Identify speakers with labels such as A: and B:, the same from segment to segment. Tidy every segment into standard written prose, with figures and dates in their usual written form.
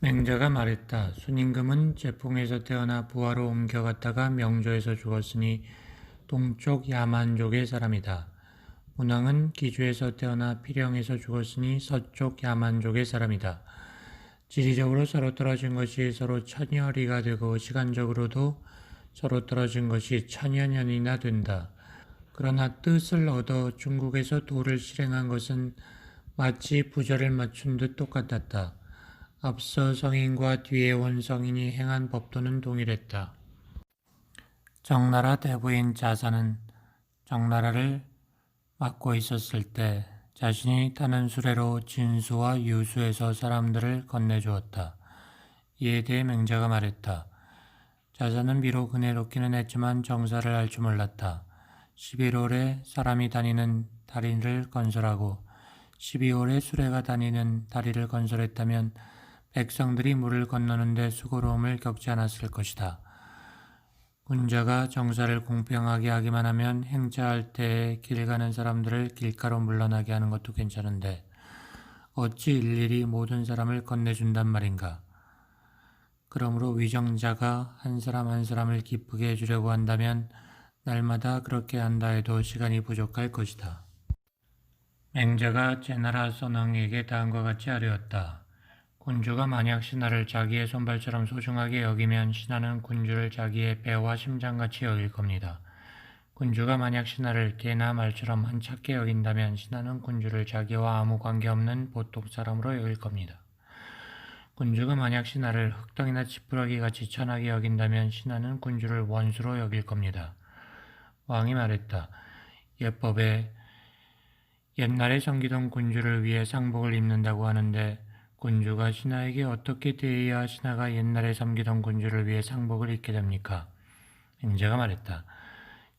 A: 맹자가 말했다. 순임금은 제풍에서 태어나 부하로 옮겨갔다가 명조에서 죽었으니 동쪽 야만족의 사람이다. 문왕은 기주에서 태어나 필영에서 죽었으니 서쪽 야만족의 사람이다. 지리적으로 서로 떨어진 것이 서로 천여리가 되고 시간적으로도 서로 떨어진 것이 천여년이나 된다. 그러나 뜻을 얻어 중국에서 도를 실행한 것은 마치 부절을 맞춘 듯 똑같았다. 앞서 성인과 뒤에 온 성인이 행한 법도는 동일했다. 정나라 대부인 자사는 정나라를 맡고 있었을 때 자신이 타는 수레로 진수와 유수에서 사람들을 건네주었다. 이에 대해 맹자가 말했다. 자사는 비록 은혜롭기는 했지만 정사를 할 줄 몰랐다. 11월에 사람이 다니는 다리를 건설하고 12월에 수레가 다니는 다리를 건설했다면 백성들이 물을 건너는데 수고로움을 겪지 않았을 것이다. 군자가 정사를 공평하게 하기만 하면 행차할 때에 길 가는 사람들을 길가로 물러나게 하는 것도 괜찮은데 어찌 일일이 모든 사람을 건네준단 말인가. 그러므로 위정자가 한 사람 한 사람을 기쁘게 해주려고 한다면 날마다 그렇게 한다 해도 시간이 부족할 것이다. 맹자가 제나라 선왕에게 다음과 같이 아뢰었다. 군주가 만약 신하를 자기의 손발처럼 소중하게 여기면 신하는 군주를 자기의 배와 심장같이 여길 겁니다. 군주가 만약 신하를 개나 말처럼 한착게 여긴다면 신하는 군주를 자기와 아무 관계없는 보통 사람으로 여길 겁니다. 군주가 만약 신하를 흙덩이나 지푸라기같이 천하게 여긴다면 신하는 군주를 원수로 여길 겁니다. 왕이 말했다. 예법에 옛날에 섬기던 군주를 위해 상복을 입는다고 하는데 군주가 신하에게 어떻게 대해야 신하가 옛날에 섬기던 군주를 위해 상복을 입게 됩니까? 맹자가 말했다.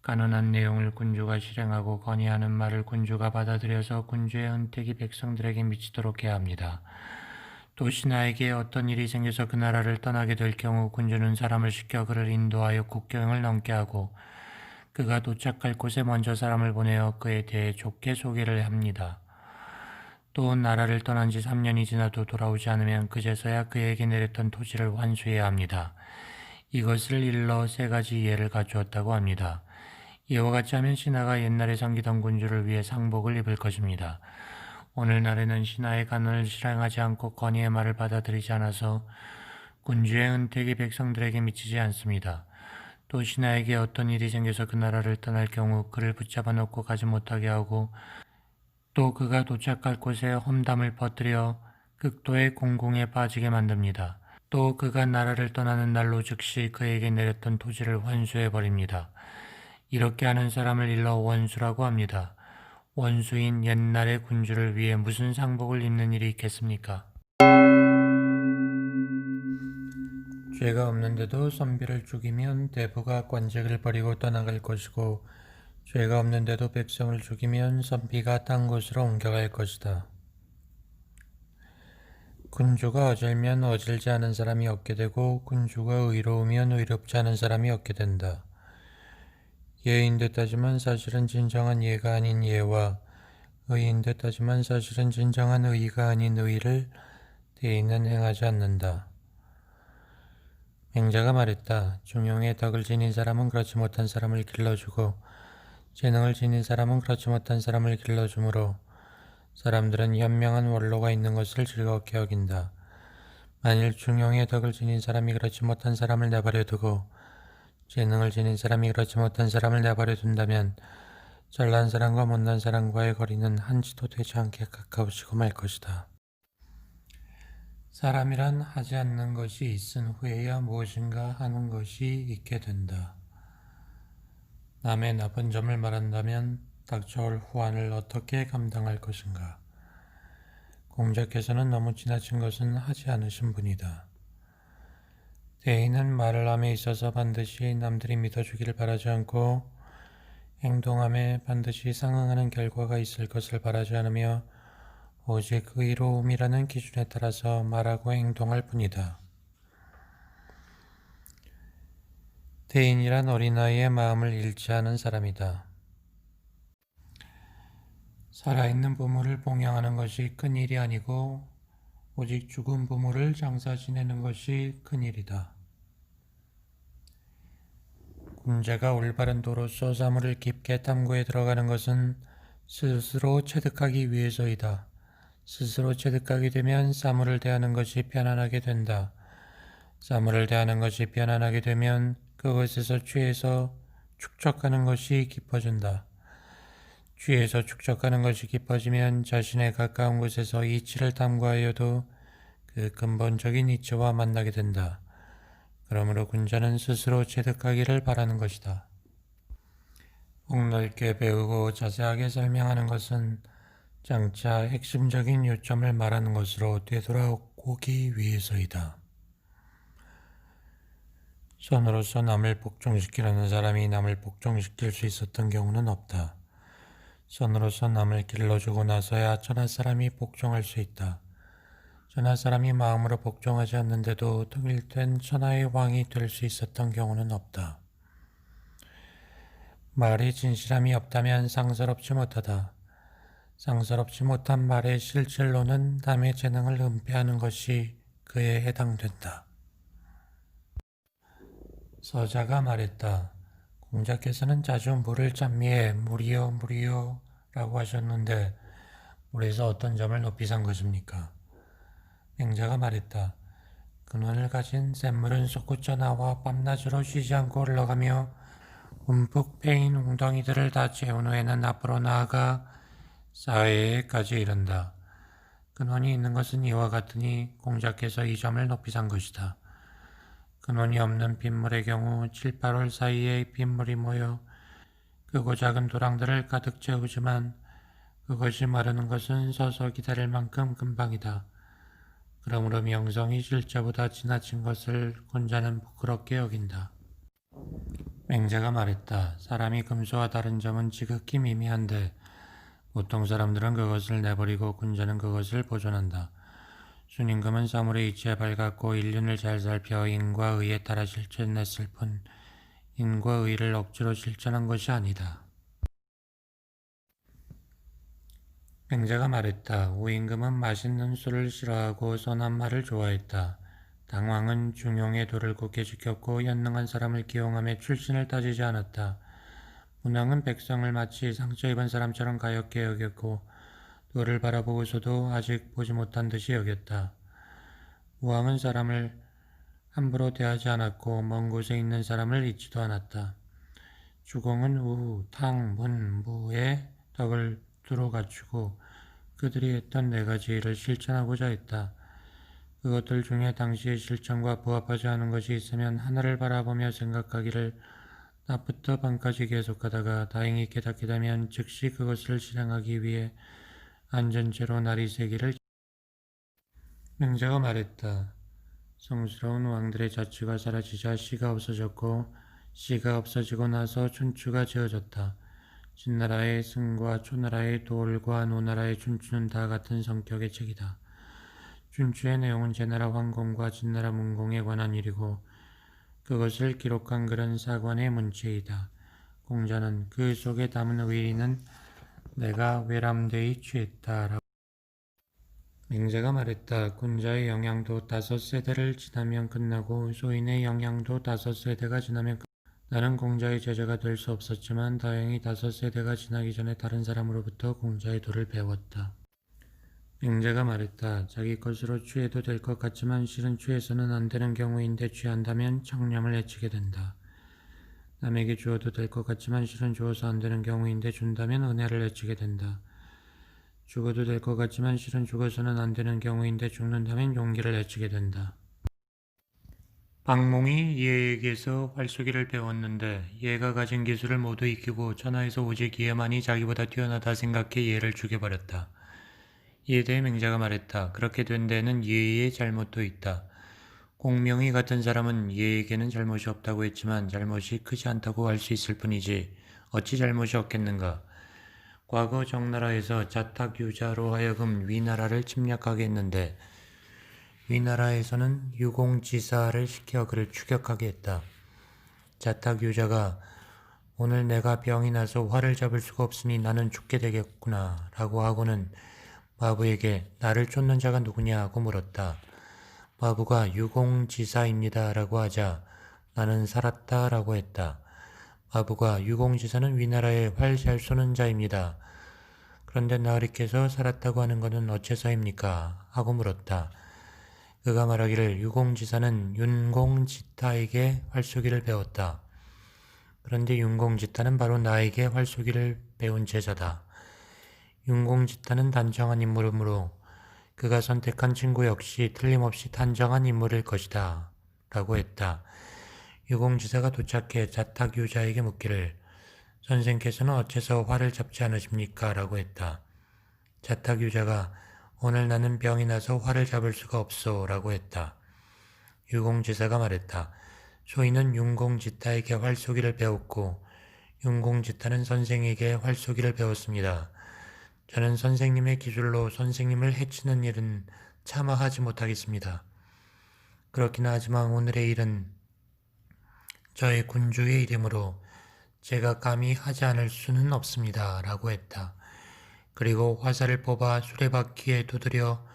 A: 간언한 내용을 군주가 실행하고 건의하는 말을 군주가 받아들여서 군주의 은택이 백성들에게 미치도록 해야 합니다. 또 신하에게 어떤 일이 생겨서 그 나라를 떠나게 될 경우 군주는 사람을 시켜 그를 인도하여 국경을 넘게 하고 그가 도착할 곳에 먼저 사람을 보내어 그에 대해 좋게 소개를 합니다. 또 나라를 떠난 지 3년이 지나도 돌아오지 않으면 그제서야 그에게 내렸던 토지를 환수해야 합니다. 이것을 일러 3가지 예를 가주었다고 합니다. 이와 같이 하면 신하가 옛날에 섬기던 군주를 위해 상복을 입을 것입니다. 오늘날에는 신하의 간언을 실행하지 않고 건의의 말을 받아들이지 않아서 군주의 은택이 백성들에게 미치지 않습니다. 또 신하에게 어떤 일이 생겨서 그 나라를 떠날 경우 그를 붙잡아 놓고 가지 못하게 하고 또 그가 도착할 곳에 험담을 퍼뜨려 극도의 공공에 빠지게 만듭니다. 또 그가 나라를 떠나는 날로 즉시 그에게 내렸던 토지를 환수해버립니다. 이렇게 하는 사람을 일러 원수라고 합니다. 원수인 옛날의 군주를 위해 무슨 상복을 입는 일이 있겠습니까? 죄가 없는데도 선비를 죽이면 대부가 관직을 버리고 떠나갈 것이고 죄가 없는데도 백성을 죽이면 선비가 딴 곳으로 옮겨갈 것이다. 군주가 어질면 어질지 않은 사람이 얻게 되고 군주가 의로우면 의롭지 않은 사람이 얻게 된다. 예인 듯 하지만 사실은 진정한 예가 아닌 예와 의인 듯 하지만 사실은 진정한 의가 아닌 의를 대인은 행하지 않는다. 맹자가 말했다. 중용의 덕을 지닌 사람은 그렇지 못한 사람을 길러주고 재능을 지닌 사람은 그렇지 못한 사람을 길러주므로 사람들은 현명한 원로가 있는 것을 즐겁게 여긴다. 만일 중용의 덕을 지닌 사람이 그렇지 못한 사람을 내버려 두고 재능을 지닌 사람이 그렇지 못한 사람을 내버려 둔다면 잘난 사람과 못난 사람과의 거리는 한치도 되지 않게 가까워지고 말 것이다. 사람이란 하지 않는 것이 있은 후에야 무엇인가 하는 것이 있게 된다. 남의 나쁜 점을 말한다면 닥쳐올 후환을 어떻게 감당할 것인가. 공자께서는 너무 지나친 것은 하지 않으신 분이다. 대인은 말을 함에 있어서 반드시 남들이 믿어주기를 바라지 않고 행동함에 반드시 상응하는 결과가 있을 것을 바라지 않으며 오직 의로움이라는 기준에 따라서 말하고 행동할 뿐이다. 대인이란 어린아이의 마음을 잃지 않은 사람이다. 살아있는 부모를 봉양하는 것이 큰 일이 아니고 오직 죽은 부모를 장사 지내는 것이 큰일이다. 군자가 올바른 도로서 사물을 깊게 탐구해 들어가는 것은 스스로 체득하기 위해서이다. 스스로 체득하게 되면 사물을 대하는 것이 편안하게 된다. 사물을 대하는 것이 편안하게 되면 그것에서 취해서 축적하는 것이 깊어진다. 취해서 축적하는 것이 깊어지면 자신의 가까운 곳에서 이치를 탐구하여도 그 근본적인 이치와 만나게 된다. 그러므로 군자는 스스로 체득하기를 바라는 것이다. 폭넓게 배우고 자세하게 설명하는 것은 장차 핵심적인 요점을 말하는 것으로 되돌아오기 위해서이다. 손으로서 남을 복종시키려는 사람이 남을 복종시킬 수 있었던 경우는 없다. 손으로서 남을 길러주고 나서야 천하 사람이 복종할 수 있다. 천하 사람이 마음으로 복종하지 않는데도 통일된 천하의 왕이 될 수 있었던 경우는 없다. 말이 진실함이 없다면 상서롭지 못하다. 상서롭지 못한 말의 실질로는 남의 재능을 은폐하는 것이 그에 해당된다. 서자가 말했다. 공자께서는 자주 물을 찬미해 물이요 물이요 라고 하셨는데 물에서 어떤 점을 높이 산 것입니까? 맹자가 말했다. 근원을 가진 샘물은 솟구쳐 나와 밤낮으로 쉬지 않고 흘러가며 움푹 패인 웅덩이들을 다 채운 후에는 앞으로 나아가 사회에까지 이른다. 근원이 있는 것은 이와 같으니 공자께서 이 점을 높이 산 것이다. 근원이 없는 빗물의 경우 7, 8월 사이에 빗물이 모여 크고 작은 도랑들을 가득 채우지만 그것이 마르는 것은 서서 기다릴 만큼 금방이다. 그러므로 명성이 실제보다 지나친 것을 군자는 부끄럽게 여긴다. 맹자가 말했다. 사람이 금수와 다른 점은 지극히 미미한데 보통 사람들은 그것을 내버리고 군자는 그것을 보존한다. 순임금은 사물의 이치에 밝았고 인륜을 잘 살펴 인과 의에 따라 실천했을 뿐 인과 의를 억지로 실천한 것이 아니다. 맹자가 말했다. 우임금은 맛있는 술을 싫어하고 선한 말을 좋아했다. 당왕은 중용의 도를 굳게 지켰고 현능한 사람을 기용함에 출신을 따지지 않았다. 문왕은 백성을 마치 상처 입은 사람처럼 가엾게 여겼고 도를 바라보고서도 아직 보지 못한 듯이 여겼다. 우왕은 사람을 함부로 대하지 않았고 먼 곳에 있는 사람을 잊지도 않았다. 주공은 우, 탕, 문, 무의 덕을 두루 갖추고 그들이 했던 4가지 일을 실천하고자 했다. 그것들 중에 당시의 실천과 부합하지 않은 것이 있으면 하늘을 바라보며 생각하기를 낮부터 밤까지 계속하다가 다행히 깨닫게 되면 즉시 그것을 실행하기 위해 안전제로 날이 새기를 맹자가 말했다. 성스러운 왕들의 자취가 사라지자 시가 없어졌고 시가 없어지고 나서 춘추가 지어졌다. 진나라의 승과 초나라의 도을과 노나라의 춘추는 다 같은 성격의 책이다. 춘추의 내용은 제나라 황공과 진나라 문공에 관한 일이고 그것을 기록한 글은 사관의 문체이다. 공자는 그 속에 담은 의리는 내가 외람되이 취했다라고 맹자가 말했다. 군자의 영향도 5세대를 지나면 끝나고 소인의 영향도 5세대가 지나면 나는 공자의 제자가 될 수 없었지만 다행히 5세대가 지나기 전에 다른 사람으로부터 공자의 도를 배웠다. 맹자가 말했다. 자기 것으로 취해도 될 것 같지만 실은 취해서는 안 되는 경우인데 취한다면 청렴을 해치게 된다. 남에게 주어도 될 것 같지만 실은 주어서 안 되는 경우인데 준다면 은혜를 해치게 된다. 죽어도 될 것 같지만 실은 죽어서는 안 되는 경우인데 죽는다면 용기를 해치게 된다. 박몽이 얘에게서 활쏘기를 배웠는데 얘가 가진 기술을 모두 익히고 천하에서 오직 얘만이 자기보다 뛰어나다 생각해 얘를 죽여버렸다. 이에 대해 맹자가 말했다. 그렇게 된 데는 얘의 잘못도 있다. 공명이 같은 사람은 얘에게는 잘못이 없다고 했지만 잘못이 크지 않다고 할 수 있을 뿐이지 어찌 잘못이 없겠는가. 과거 정나라에서 자탁유자로 하여금 위나라를 침략하게 했는데 위나라에서는 유공지사를 시켜 그를 추격하게 했다. 자탁유자가 오늘 내가 병이 나서 활을 잡을 수가 없으니 나는 죽게 되겠구나 라고 하고는 과부에게 나를 쫓는 자가 누구냐 하고 물었다. 과부가 유공지사입니다 라고 하자 나는 살았다 라고 했다. 과부가 유공지사는 위나라에 활 잘 쏘는 자입니다. 그런데 나으리께서 살았다고 하는 것은 어째서입니까? 하고 물었다. 그가 말하기를 유공지사는 윤공지타에게 활쏘기를 배웠다. 그런데 윤공지타는 바로 나에게 활쏘기를 배운 제자다. 윤공지타는 단정한 인물이므로 그가 선택한 친구 역시 틀림없이 단정한 인물일 것이다. 라고 했다. 유공지사가 도착해 자탁유자에게 묻기를 선생께서는 어째서 활을 잡지 않으십니까? 라고 했다. 자탁유자가 오늘 나는 병이 나서 활을 잡을 수가 없소 라고 했다. 유공지사가 말했다. 소인은 윤공지타에게 활쏘기를 배웠고 윤공지타는 선생에게 활쏘기를 배웠습니다. 저는 선생님의 기술로 선생님을 해치는 일은 차마 하지 못하겠습니다. 그렇긴 하지만 오늘의 일은 저의 군주의 이름으로 제가 감히 하지 않을 수는 없습니다. 라고 했다. 그리고 화살을 뽑아 수레바퀴에 두드려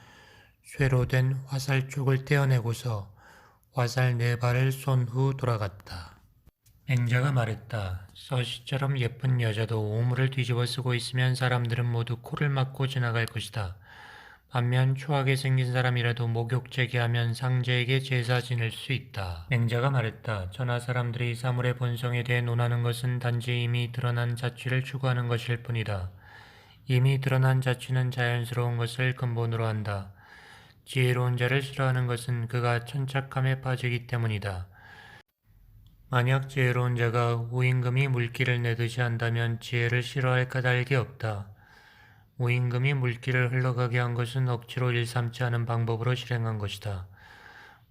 A: 쇠로 된 화살 쪽을 떼어내고서 화살 4발을 쏜 후 돌아갔다. 맹자가 말했다. 서시처럼 예쁜 여자도 오물을 뒤집어 쓰고 있으면 사람들은 모두 코를 막고 지나갈 것이다. 반면 추하게 생긴 사람이라도 목욕제기하면 상제에게 제사 지낼 수 있다. 맹자가 말했다. 천하 사람들이 사물의 본성에 대해 논하는 것은 단지 이미 드러난 자취를 추구하는 것일 뿐이다. 이미 드러난 자취는 자연스러운 것을 근본으로 한다. 지혜로운 자를 싫어하는 것은 그가 천착함에 빠지기 때문이다. 만약 지혜로운 자가 우임금이 물기를 내듯이 한다면 지혜를 싫어할 까닭이 없다. 우임금이 물기를 흘러가게 한 것은 억지로 일삼지 않은 방법으로 실행한 것이다.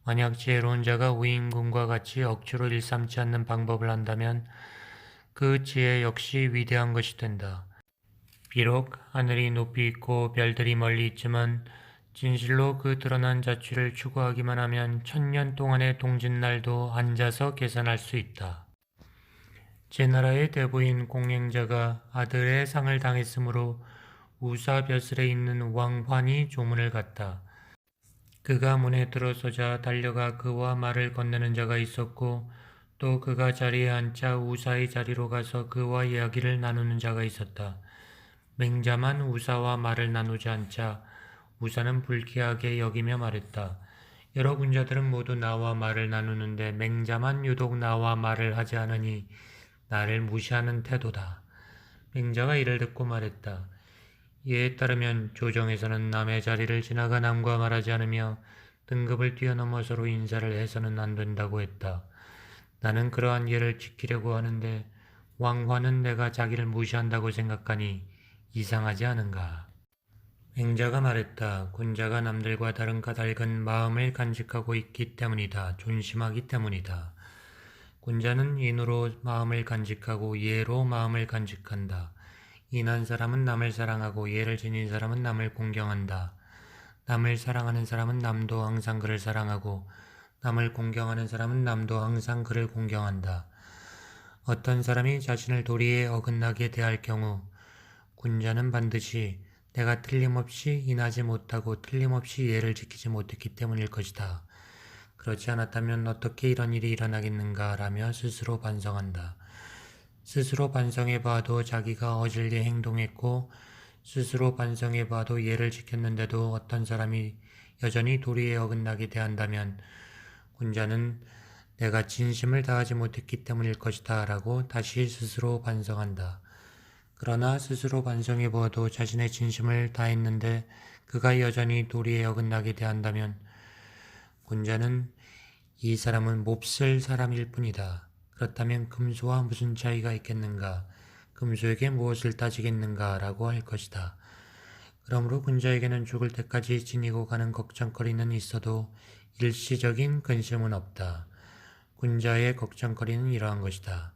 A: 만약 지혜로운 자가 우임금과 같이 억지로 일삼지 않는 방법을 한다면 그 지혜 역시 위대한 것이 된다. 비록 하늘이 높이 있고 별들이 멀리 있지만 진실로 그 드러난 자취를 추구하기만 하면 1000년 동안의 동짓날도 앉아서 계산할 수 있다. 제 나라의 대부인 공행자가 아들의 상을 당했으므로 우사벼슬에 있는 왕환이 조문을 갔다. 그가 문에 들어서자 달려가 그와 말을 건네는 자가 있었고 또 그가 자리에 앉자 우사의 자리로 가서 그와 이야기를 나누는 자가 있었다. 맹자만 우사와 말을 나누지 않자 우사는 불쾌하게 여기며 말했다. 여러 군자들은 모두 나와 말을 나누는데 맹자만 유독 나와 말을 하지 않으니 나를 무시하는 태도다. 맹자가 이를 듣고 말했다. 이에 따르면 조정에서는 남의 자리를 지나가 남과 말하지 않으며 등급을 뛰어넘어 서로 인사를 해서는 안 된다고 했다. 나는 그러한 예를 지키려고 하는데 왕환은 내가 자기를 무시한다고 생각하니 이상하지 않은가? 맹자가 말했다. 군자가 남들과 다른 까닭은 마음을 간직하고 있기 때문이다. 존심하기 때문이다. 군자는 인으로 마음을 간직하고 예로 마음을 간직한다. 인한 사람은 남을 사랑하고 예를 지닌 사람은 남을 공경한다. 남을 사랑하는 사람은 남도 항상 그를 사랑하고 남을 공경하는 사람은 남도 항상 그를 공경한다. 어떤 사람이 자신을 도리에 어긋나게 대할 경우 군자는 반드시 내가 틀림없이 인하지 못하고 틀림없이 예를 지키지 못했기 때문일 것이다. 그렇지 않았다면 어떻게 이런 일이 일어나겠는가 라며 스스로 반성한다. 스스로 반성해봐도 자기가 어질게 행동했고 스스로 반성해봐도 예를 지켰는데도 어떤 사람이 여전히 도리에 어긋나게 대한다면 군자는 내가 진심을 다하지 못했기 때문일 것이다 라고 다시 스스로 반성한다. 그러나 스스로 반성해보아도 자신의 진심을 다했는데 그가 여전히 도리에 어긋나게 대한다면 군자는 이 사람은 몹쓸 사람일 뿐이다. 그렇다면 금수와 무슨 차이가 있겠는가? 금수에게 무엇을 따지겠는가? 라고 할 것이다. 그러므로 군자에게는 죽을 때까지 지니고 가는 걱정거리는 있어도 일시적인 근심은 없다. 군자의 걱정거리는 이러한 것이다.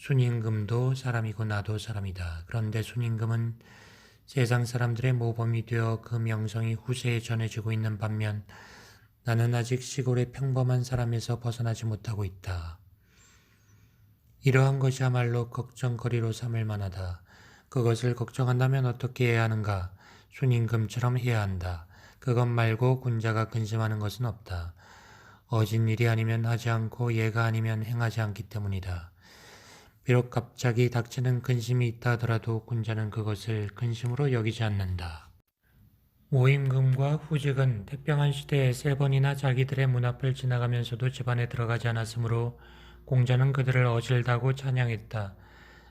A: 순임금도 사람이고 나도 사람이다. 그런데 순임금은 세상 사람들의 모범이 되어 그 명성이 후세에 전해지고 있는 반면 나는 아직 시골의 평범한 사람에서 벗어나지 못하고 있다. 이러한 것이야말로 걱정거리로 삼을 만하다. 그것을 걱정한다면 어떻게 해야 하는가? 순임금처럼 해야 한다. 그것 말고 군자가 근심하는 것은 없다. 어진 일이 아니면 하지 않고 예가 아니면 행하지 않기 때문이다. 비록 갑자기 닥치는 근심이 있다 하더라도 군자는 그것을 근심으로 여기지 않는다. 오임금과 후직은 태평한 시대에 3번이나 자기들의 문 앞을 지나가면서도 집안에 들어가지 않았으므로 공자는 그들을 어질다고 찬양했다.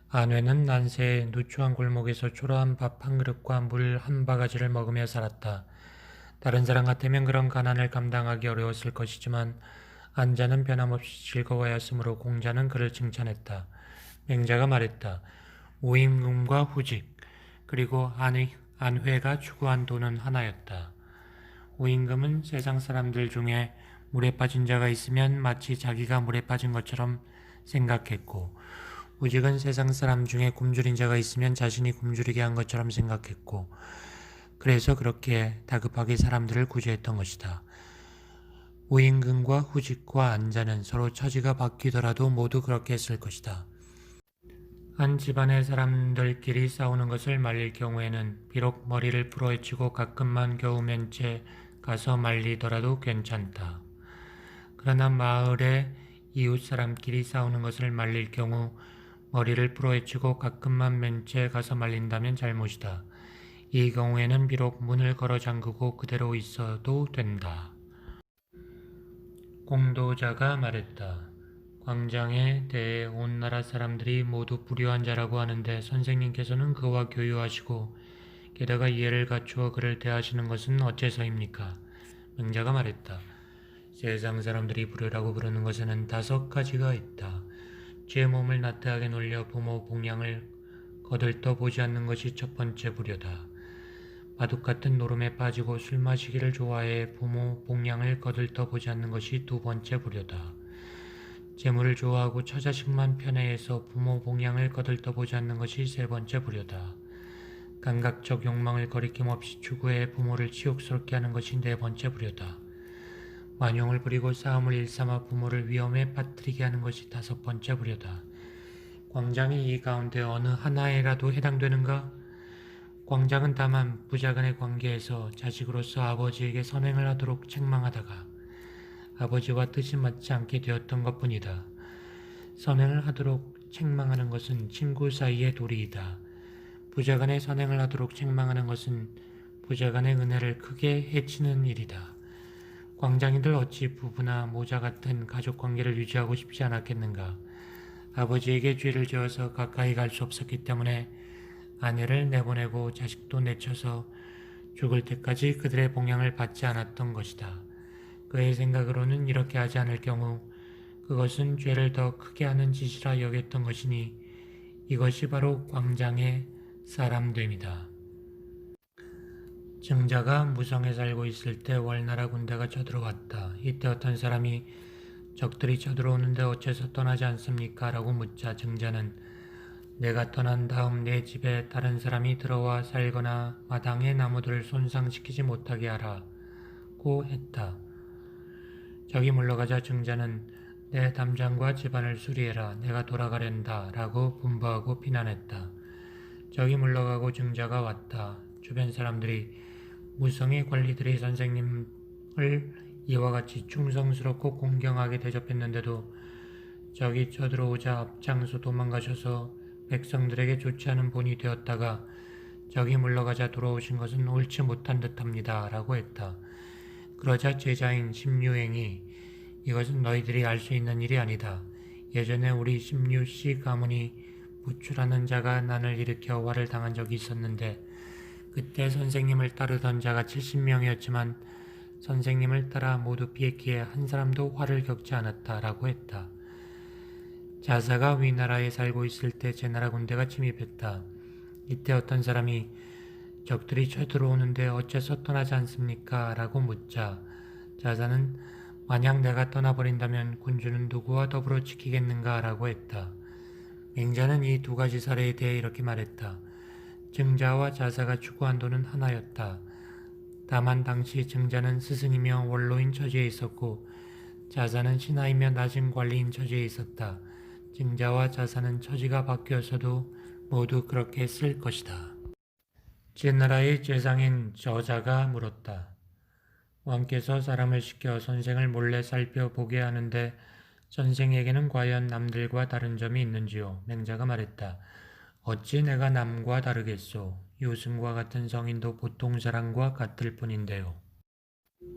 A: 안회는 난세에 누추한 골목에서 초라한 밥 한 그릇과 물 한 바가지를 먹으며 살았다. 다른 사람 같으면 그런 가난을 감당하기 어려웠을 것이지만 안자는 변함없이 즐거워하였으므로 공자는 그를 칭찬했다. 맹자가 말했다. 오임금과 후직 그리고 안회가 추구한 도는 하나였다. 오임금은 세상 사람들 중에 물에 빠진 자가 있으면 마치 자기가 물에 빠진 것처럼 생각했고 후직은 세상 사람 중에 굶주린 자가 있으면 자신이 굶주리게 한 것처럼 생각했고 그래서 그렇게 다급하게 사람들을 구제했던 것이다. 오임금과 후직과 안자는 서로 처지가 바뀌더라도 모두 그렇게 했을 것이다. 한 집안의 사람들끼리 싸우는 것을 말릴 경우에는 비록 머리를 풀어헤치고 가끔만 겨우 맨채 가서 말리더라도 괜찮다. 그러나 마을의 이웃 사람끼리 싸우는 것을 말릴 경우 머리를 풀어헤치고 가끔만 맨채 가서 말린다면 잘못이다. 이 경우에는 비록 문을 걸어 잠그고 그대로 있어도 된다. 공도자가 말했다. 광장에 대해 온 나라 사람들이 모두 불효한 자라고 하는데 선생님께서는 그와 교유하시고 게다가 이해를 갖추어 그를 대하시는 것은 어째서입니까? 맹자가 말했다. 세상 사람들이 불효라고 부르는 것에는 5가지가 있다. 제 몸을 나태하게 놀려 부모 복량을 거들떠 보지 않는 것이 첫 번째 불효다. 바둑 같은 노름에 빠지고 술 마시기를 좋아해 부모 복량을 거들떠 보지 않는 것이 2번째 불효다. 재물을 좋아하고 처자식만 편애해서 부모 복량을 거들떠 보지 않는 것이 3번째 불효다. 감각적 욕망을 거리낌 없이 추구해 부모를 치욕스럽게 하는 것이 4번째 불효다. 만용을 부리고 싸움을 일삼아 부모를 위험에 빠뜨리게 하는 것이 5번째 불효다. 광장이 이 가운데 어느 하나에라도 해당되는가? 광장은 다만 부자간의 관계에서 자식으로서 아버지에게 선행을 하도록 책망하다가 아버지와 뜻이 맞지 않게 되었던 것뿐이다. 선행을 하도록 책망하는 것은 친구 사이의 도리이다. 부자간의 선행을 하도록 책망하는 것은 부자간의 은혜를 크게 해치는 일이다. 광장이들 어찌 부부나 모자 같은 가족관계를 유지하고 싶지 않았겠는가. 아버지에게 죄를 지어서 가까이 갈 수 없었기 때문에 아내를 내보내고 자식도 내쳐서 죽을 때까지 그들의 봉양을 받지 않았던 것이다. 그의 생각으로는 이렇게 하지 않을 경우 그것은 죄를 더 크게 하는 짓이라 여겼던 것이니 이것이 바로 광장의 사람됨이다. 증자가 무성에 살고 있을 때 월나라 군대가 쳐들어왔다. 이때 어떤 사람이 적들이 쳐들어오는데 어째서 떠나지 않습니까? 라고 묻자 증자는 내가 떠난 다음 내 집에 다른 사람이 들어와 살거나 마당의 나무들을 손상시키지 못하게 하라고 했다. 적이 물러가자 증자는 내 담장과 집안을 수리해라. 내가 돌아가련다. 라고 분부하고 비난했다. 적이 물러가고 증자가 왔다. 주변 사람들이 무성의 관리들이 선생님을 이와 같이 충성스럽고 공경하게 대접했는데도 적이 쳐들어오자 앞장서 도망가셔서 백성들에게 좋지 않은 본이 되었다가 적이 물러가자 돌아오신 것은 옳지 못한 듯합니다. 라고 했다. 그러자 제자인 심유행이 이것은 너희들이 알 수 있는 일이 아니다. 예전에 우리 심유씨 가문이 부추라는 자가 난을 일으켜 화를 당한 적이 있었는데 그때 선생님을 따르던 자가 70명이었지만 선생님을 따라 모두 피했기에 한 사람도 화를 겪지 않았다라고 했다. 자사가 위나라에 살고 있을 때 제 나라 군대가 침입했다. 이때 어떤 사람이 적들이 쳐들어오는데 어째서 떠나지 않습니까? 라고 묻자 자사는 만약 내가 떠나버린다면 군주는 누구와 더불어 지키겠는가? 라고 했다. 맹자는 이 2가지 사례에 대해 이렇게 말했다. 증자와 자사가 추구한 도는 하나였다. 다만 당시 증자는 스승이며 원로인 처지에 있었고 자사는 신하이며 낮은 관리인 처지에 있었다. 증자와 자사는 처지가 바뀌었어도 모두 그렇게 했을 것이다. 제 나라의 제상인 저자가 물었다. 왕께서 사람을 시켜 선생을 몰래 살펴보게 하는데 선생에게는 과연 남들과 다른 점이 있는지요? 맹자가 말했다. 어찌 내가 남과 다르겠소? 요승과 같은 성인도 보통 사람과 같을 뿐인데요.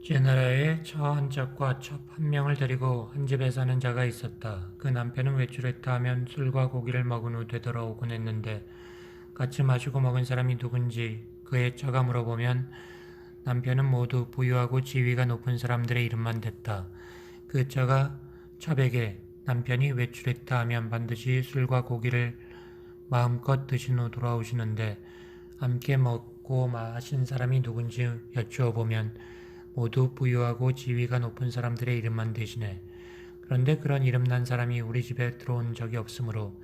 A: 제 나라에 처 한 짝과 첩 한 명을 데리고 한 집에 사는 자가 있었다. 그 남편은 외출했다 하면 술과 고기를 먹은 후 되돌아오곤 했는데 같이 마시고 먹은 사람이 누군지 그의 처가 물어보면 남편은 모두 부유하고 지위가 높은 사람들의 이름만 댔다. 그 처가 첩에게 남편이 외출했다 하면 반드시 술과 고기를 마음껏 드신 후 돌아오시는데 함께 먹고 마신 사람이 누군지 여쭈어 보면 모두 부유하고 지위가 높은 사람들의 이름만 대시네. 그런데 그런 이름난 사람이 우리 집에 들어온 적이 없으므로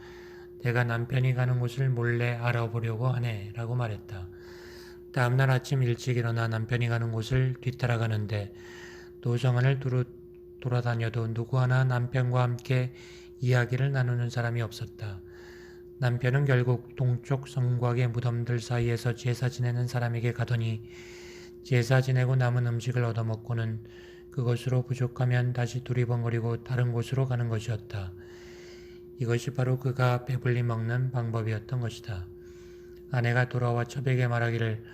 A: 내가 남편이 가는 곳을 몰래 알아보려고 하네 라고 말했다. 다음날 아침 일찍 일어나 남편이 가는 곳을 뒤따라가는데 노정안을 두루 돌아다녀도 누구 하나 남편과 함께 이야기를 나누는 사람이 없었다. 남편은 결국 동쪽 성곽의 무덤들 사이에서 제사 지내는 사람에게 가더니 제사 지내고 남은 음식을 얻어먹고는 그것으로 부족하면 다시 두리번거리고 다른 곳으로 가는 것이었다. 이것이 바로 그가 배불리 먹는 방법이었던 것이다. 아내가 돌아와 첩에게 말하기를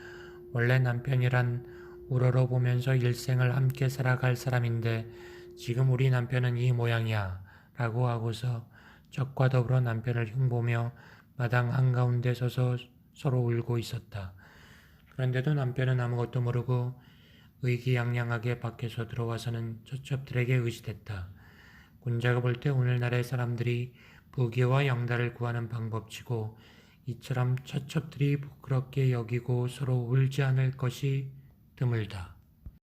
A: 원래 남편이란 우러러보면서 일생을 함께 살아갈 사람인데 지금 우리 남편은 이 모양이야 라고 하고서 첩과 더불어 남편을 흉보며 마당 한가운데 서서 서로 울고 있었다. 그런데도 남편은 아무것도 모르고 의기양양하게 밖에서 들어와서는 처첩들에게 의지됐다. 군자가 볼 때 오늘날의 사람들이 부귀와 영달을 구하는 방법치고 이처럼 처첩들이 부끄럽게 여기고 서로 울지 않을 것이 드물다.